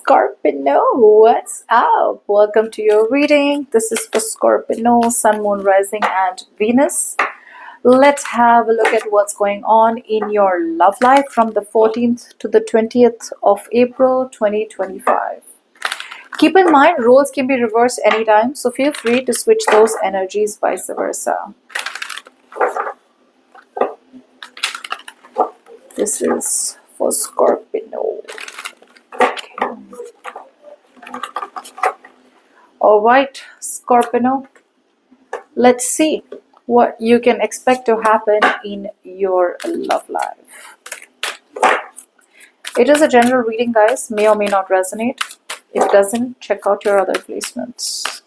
Scorpio, what's up? Welcome to your reading. This is for Scorpio, Sun, Moon, Rising, and Venus. Let's have a look at what's going on in your love life from the 14th to the 20th of April 2025. Keep in mind, roles can be reversed anytime, so feel free to switch those energies, vice versa. This is for Scorpio. All right, Scorpio, let's see what you can expect to happen in your love life. It is a general reading, guys, may or may not resonate. If it doesn't, check out your other placements.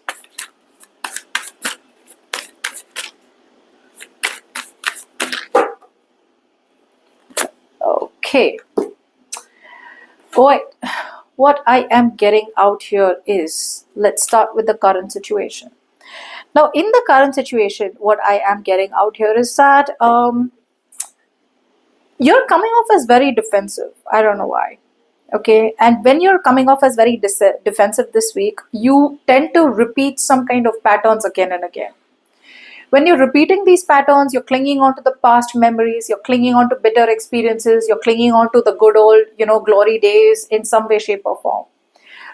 Okay. Alright, what I am getting out here is, let's start with the current situation. Now, in the current situation, what I am getting out here is that you're coming off as very defensive. I don't know why. Okay, and when you're coming off as very defensive this week, you tend to repeat some kind of patterns again and again. When you're repeating these patterns, you're clinging on to the past memories, you're clinging on to bitter experiences, you're clinging on to the good old, glory days in some way, shape, or form.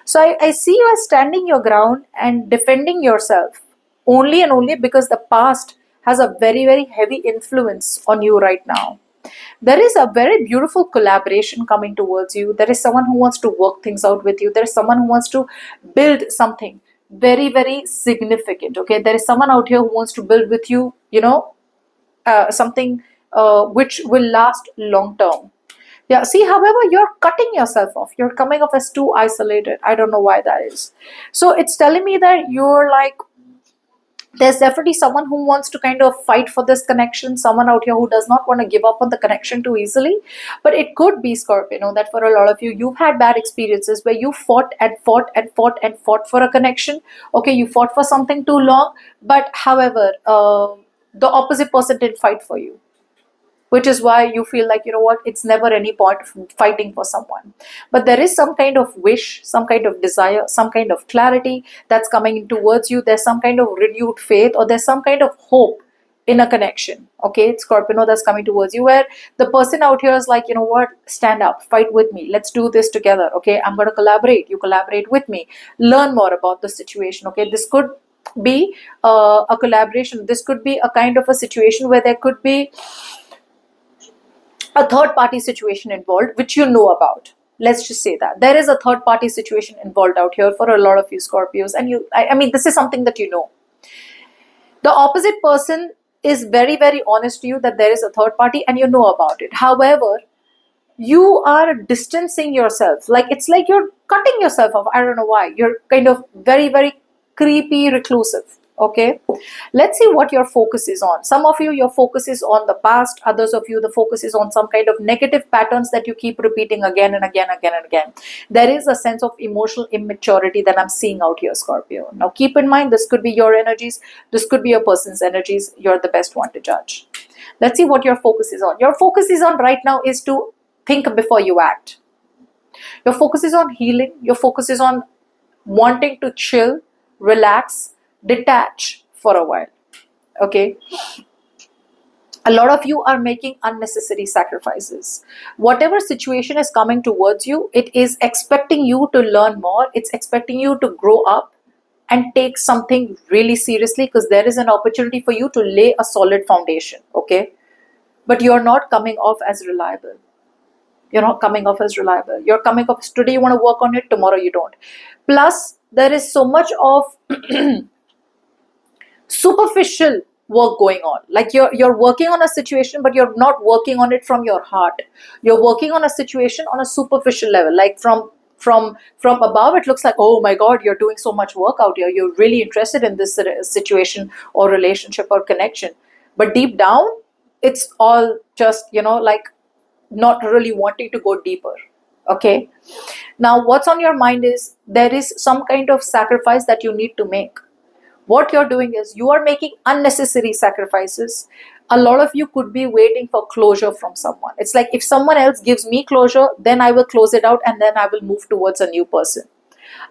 So I see you as standing your ground and defending yourself only and only because the past has a very, very heavy influence on you right now. There is a very beautiful collaboration coming towards you. There is someone who wants to work things out with you. There is someone who wants to build something very, very significant. Okay, there is someone out here who wants to build with you, something which will last long term. Yeah, see, however, you're cutting yourself off. You're coming off as too isolated. I don't know why that is. So it's telling me that you're like, there's definitely someone who wants to kind of fight for this connection, someone out here who does not want to give up on the connection too easily. But it could be, Scorpio, that for a lot of you, you've had bad experiences where you fought and fought and fought and fought for a connection. Okay, you fought for something too long, but however, the opposite person didn't fight for you, which is why you feel like, it's never any point of fighting for someone. But there is some kind of wish, some kind of desire, some kind of clarity that's coming towards you. There's some kind of renewed faith, or there's some kind of hope in a connection. Okay, Scorpio, that's coming towards you, where the person out here is like, stand up, fight with me, let's do this together. Okay, I'm going to collaborate, you collaborate with me, learn more about the situation. Okay, this could be a collaboration. This could be a kind of a situation where there could be a third party situation involved, which you know about. Let's just say that there is a third party situation involved out here for a lot of you Scorpios, and I mean, this is something that you know. The opposite person is very, very honest to you that there is a third party and you know about it. However, you are distancing yourself. Like, it's like you're cutting yourself off. I don't know why. You're kind of very, very creepy, reclusive. Okay, let's see what your focus is on. Some of you, your focus is on the past. Others of you, the focus is on some kind of negative patterns that you keep repeating again and again, again and again. There is a sense of emotional immaturity that I'm seeing out here, Scorpio. Now, keep in mind, this could be your energies. This could be a person's energies. You're the best one to judge. Let's see what your focus is on. Your focus is on right now is to think before you act. Your focus is on healing. Your focus is on wanting to chill, relax, detach for a while. Okay, a lot of you are making unnecessary sacrifices. Whatever situation is coming towards you, it is expecting you to learn more. It's expecting you to grow up and take something really seriously, because there is an opportunity for you to lay a solid foundation. Okay, but you're not coming off as reliable. You're not coming off as reliable. You're coming off, today you want to work on it, tomorrow you don't. Plus, there is so much of superficial work going on. Like, you're working on a situation, but you're not working on it from your heart. You're working on a situation on a superficial level. Like, from above, it looks like, oh my God, you're doing so much work out here. You're really interested in this situation or relationship or connection. But deep down, it's all just, like, not really wanting to go deeper. Okay. Now, what's on your mind is there is some kind of sacrifice that you need to make. What you're doing is you are making unnecessary sacrifices. a lot of you could be waiting for closure from someone. It's like if someone else gives me closure, then I will close it out and then I will move towards a new person.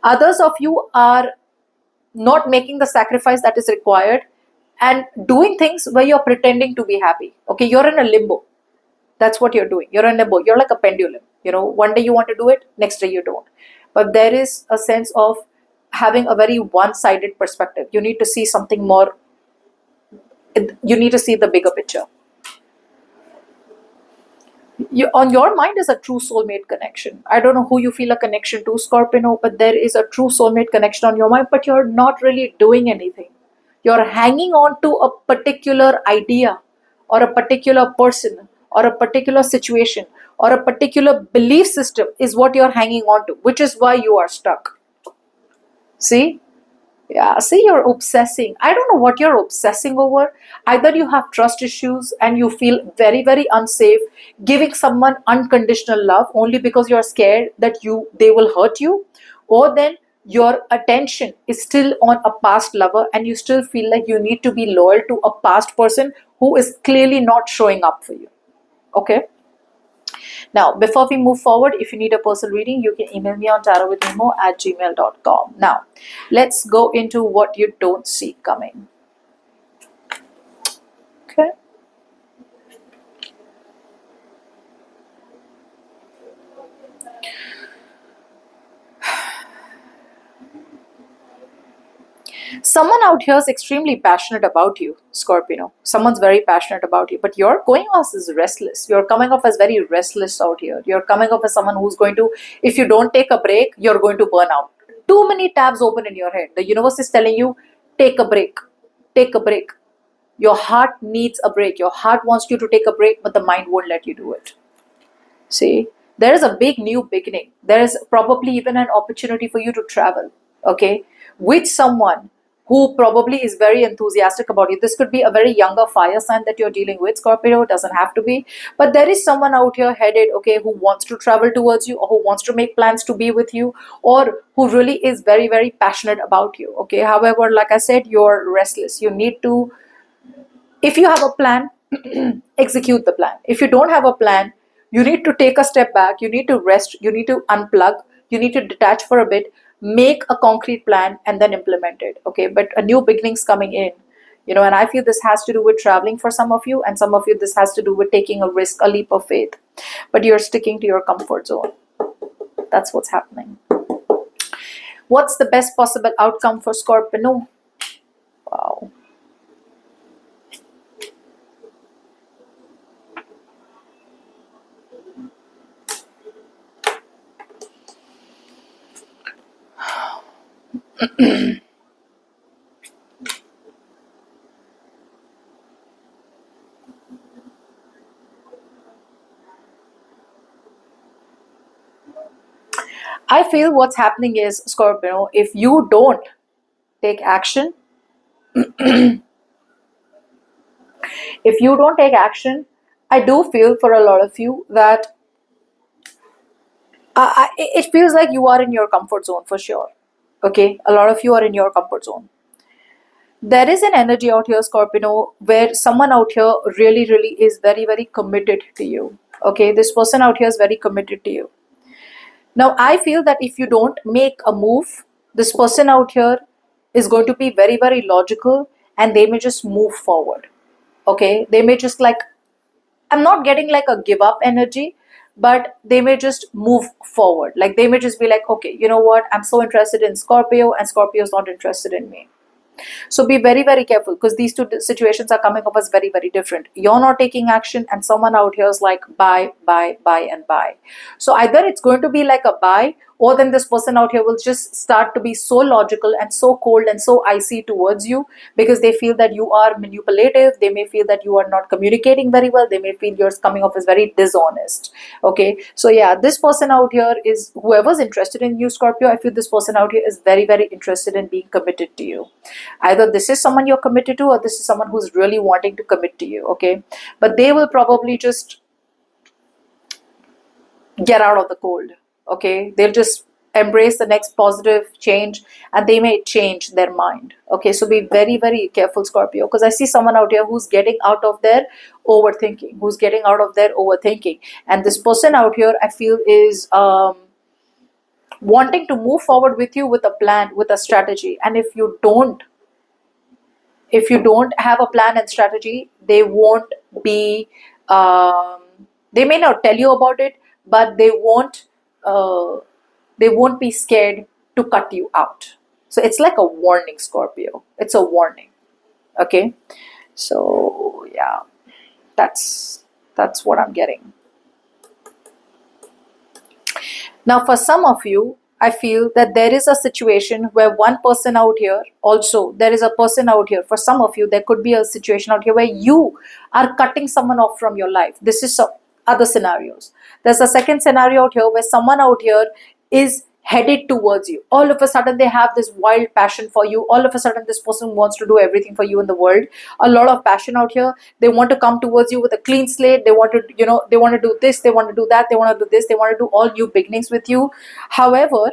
Others of you are not making the sacrifice that is required and doing things where you're pretending to be happy. Okay, you're in a limbo. That's what you're doing. You're in a limbo. You're like a pendulum. One day you want to do it, next day you don't. But there is a sense of having a very one-sided perspective. You need to see something more. You need to see the bigger picture. On your mind is a true soulmate connection. I don't know who you feel a connection to, Scorpio, but there is a true soulmate connection on your mind, but you're not really doing anything. You're hanging on to a particular idea or a particular person or a particular situation or a particular belief system is what you're hanging on to, which is why you are stuck. See? Yeah, see, you're obsessing. I don't know what you're obsessing over. Either you have trust issues and you feel very, very unsafe giving someone unconditional love only because you're scared that they will hurt you, or then your attention is still on a past lover and you still feel like you need to be loyal to a past person who is clearly not showing up for you. Okay? Now, before we move forward, if you need a personal reading, you can email me on tarotwithnimo@gmail.com. Now, let's go into what you don't see coming. Okay. Someone out here is extremely passionate about you, Scorpio. Someone's very passionate about you, but you're going off as restless. You're coming off as very restless out here. You're coming off as someone who's going to, if you don't take a break, you're going to burn out. Too many tabs open in your head. The universe is telling you, take a break. Take a break. Your heart needs a break. Your heart wants you to take a break, but the mind won't let you do it. See, there is a big new beginning. There is probably even an opportunity for you to travel, okay, with someone who probably is very enthusiastic about you. This could be a very younger fire sign that you're dealing with, Scorpio. It doesn't have to be. But there is someone out here headed, okay, who wants to travel towards you, or who wants to make plans to be with you, or who really is very, very passionate about you, okay. However, like I said, you're restless. You need to, if you have a plan, execute the plan. If you don't have a plan, you need to take a step back. You need to rest. You need to unplug. You need to detach for a bit, make a concrete plan, and then implement it. Okay, but a new beginning's coming in, and I feel this has to do with traveling for some of you, and some of you this has to do with taking a risk, a leap of faith. But you're sticking to your comfort zone. That's what's happening. What's the best possible outcome for Scorpio? Wow. I feel what's happening is, Scorpio, if you don't take action, if you don't take action, I do feel for a lot of you that it feels like you are in your comfort zone for sure. Okay, a lot of you are in your comfort zone. There is an energy out here, Scorpio, where someone out here really, really is very, very committed to you. Okay, this person out here is very committed to you. Now, I feel that if you don't make a move, this person out here is going to be very, very logical, and they may just move forward. Okay, they may just like, I'm not getting like a give up energy, but they may just move forward. Like they may just be like, okay, you know what? I'm so interested in Scorpio, and Scorpio is not interested in me. So be very, very careful, because these two situations are coming up as very, very different. You're not taking action, and someone out here is like buy, buy, buy, and buy. So either it's going to be like a buy, or then this person out here will just start to be so logical and so cold and so icy towards you, because they feel that you are manipulative. They may feel that you are not communicating very well. They may feel you're coming off as very dishonest. Okay, so yeah, this person out here is, whoever's interested in you, Scorpio, I feel this person out here is very, very interested in being committed to you. Either this is someone you're committed to, or this is someone who's really wanting to commit to you. Okay, but they will probably just get out of the cold. Okay, they'll just embrace the next positive change, and they may change their mind. Okay, so be very, very careful, Scorpio, because I see someone out here who's getting out of their overthinking, and this person out here, I feel, is wanting to move forward with you with a plan, with a strategy. And if you don't have a plan and strategy, they won't be they may not tell you about it, but they won't be scared to cut you out. So it's like a warning, Scorpio. It's a warning. Okay, so yeah, that's what I'm getting. Now, for some of you, I feel that there is a situation where one person out here, also, there is a person out here. For some of you, there could be a situation out here where you are cutting someone off from your life. This is some other scenarios. There's a second scenario out here where someone out here is headed towards you. All of a sudden, they have this wild passion for you. All of a sudden, this person wants to do everything for you in the world. A lot of passion out here. They want to come towards you with a clean slate. They want to, they want to do this, they want to do that, they want to do this, they want to do all new beginnings with you. However,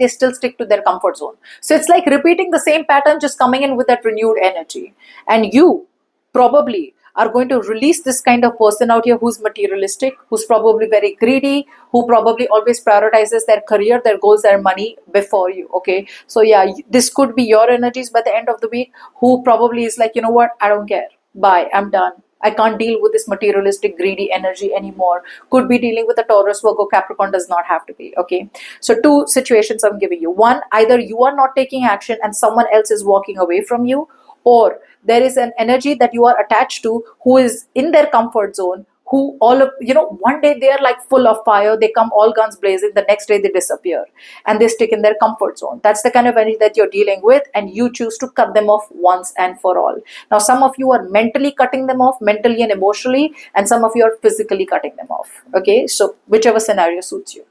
they still stick to their comfort zone. So it's like repeating the same pattern, just coming in with that renewed energy. And you probably are going to release this kind of person out here who's materialistic, who's probably very greedy, who probably always prioritizes their career, their goals, their money before you. Okay, so yeah, this could be your energies by the end of the week, who probably is like, you know what, I don't care, bye, I'm done, I can't deal with this materialistic, greedy energy anymore. Could be dealing with a Taurus, Virgo, Capricorn, does not have to be. Okay, so two situations I'm giving you. One, either you are not taking action and someone else is walking away from you, or there is an energy that you are attached to who is in their comfort zone, who all of, one day they are like full of fire, they come all guns blazing, the next day they disappear and they stick in their comfort zone. That's the kind of energy that you're dealing with, and you choose to cut them off once and for all. Now, some of you are mentally cutting them off, mentally and emotionally, and some of you are physically cutting them off. Okay, so whichever scenario suits you.